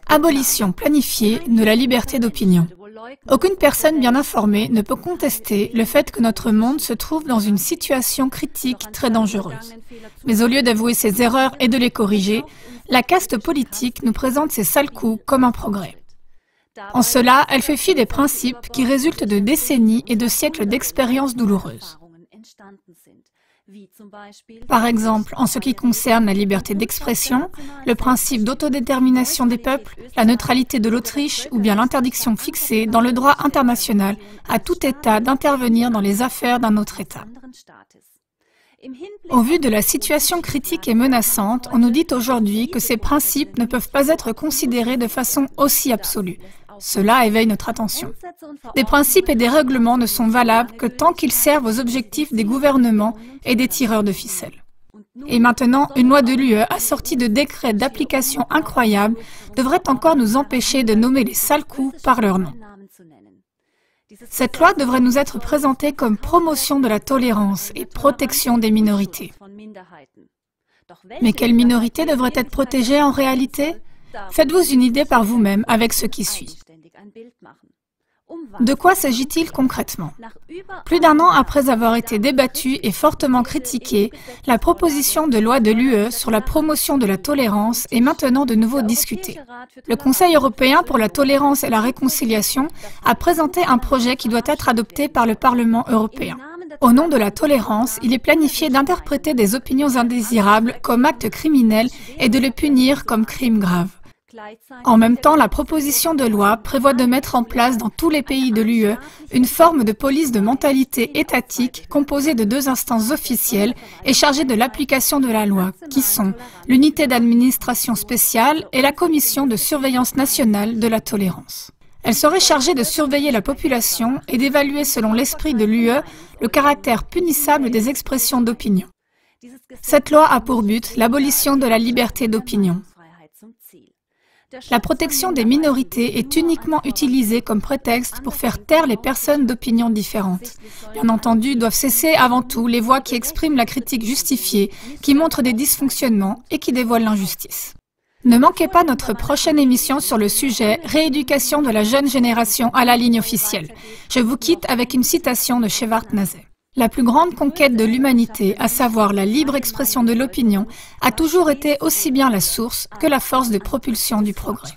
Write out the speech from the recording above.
Abolition planifiée de la liberté d'opinion. Aucune personne bien informée ne peut contester le fait que notre monde se trouve dans une situation critique très dangereuse. Mais au lieu d'avouer ses erreurs et de les corriger, la caste politique nous présente ses sales coups comme un progrès. En cela, elle fait fi des principes qui résultent de décennies et de siècles d'expériences douloureuses. Par exemple, en ce qui concerne la liberté d'expression, le principe d'autodétermination des peuples, la neutralité de l'Autriche ou bien l'interdiction fixée dans le droit international à tout État d'intervenir dans les affaires d'un autre État. Au vu de la situation critique et menaçante, on nous dit aujourd'hui que ces principes ne peuvent pas être considérés de façon aussi absolue. Cela éveille notre attention. Des principes et des règlements ne sont valables que tant qu'ils servent aux objectifs des gouvernements et des tireurs de ficelles. Et maintenant, une loi de l'UE assortie de décrets d'application incroyables devrait encore nous empêcher de nommer les sales coups par leur nom. Cette loi devrait nous être présentée comme promotion de la tolérance et protection des minorités. Mais quelles minorités devraient être protégées en réalité ? Faites-vous une idée par vous-même avec ce qui suit. De quoi s'agit-il concrètement? Plus d'un an après avoir été débattue et fortement critiquée, la proposition de loi de l'UE sur la promotion de la tolérance est maintenant de nouveau discutée. Le Conseil européen pour la tolérance et la réconciliation a présenté un projet qui doit être adopté par le Parlement européen. Au nom de la tolérance, il est planifié d'interpréter des opinions indésirables comme actes criminels et de les punir comme crimes graves. En même temps, la proposition de loi prévoit de mettre en place dans tous les pays de l'UE une forme de police de mentalité étatique composée de 2 instances officielles et chargée de l'application de la loi, qui sont l'unité d'administration spéciale et la commission de surveillance nationale de la tolérance. Elle serait chargée de surveiller la population et d'évaluer selon l'esprit de l'UE le caractère punissable des expressions d'opinion. Cette loi a pour but l'abolition de la liberté d'opinion. La protection des minorités est uniquement utilisée comme prétexte pour faire taire les personnes d'opinions différentes. Bien entendu, doivent cesser avant tout les voix qui expriment la critique justifiée, qui montrent des dysfonctionnements et qui dévoilent l'injustice. Ne manquez pas notre prochaine émission sur le sujet « Rééducation de la jeune génération à la ligne officielle ». Je vous quitte avec une citation de Shevardnadze. La plus grande conquête de l'humanité, à savoir la libre expression de l'opinion, a toujours été aussi bien la source que la force de propulsion du progrès.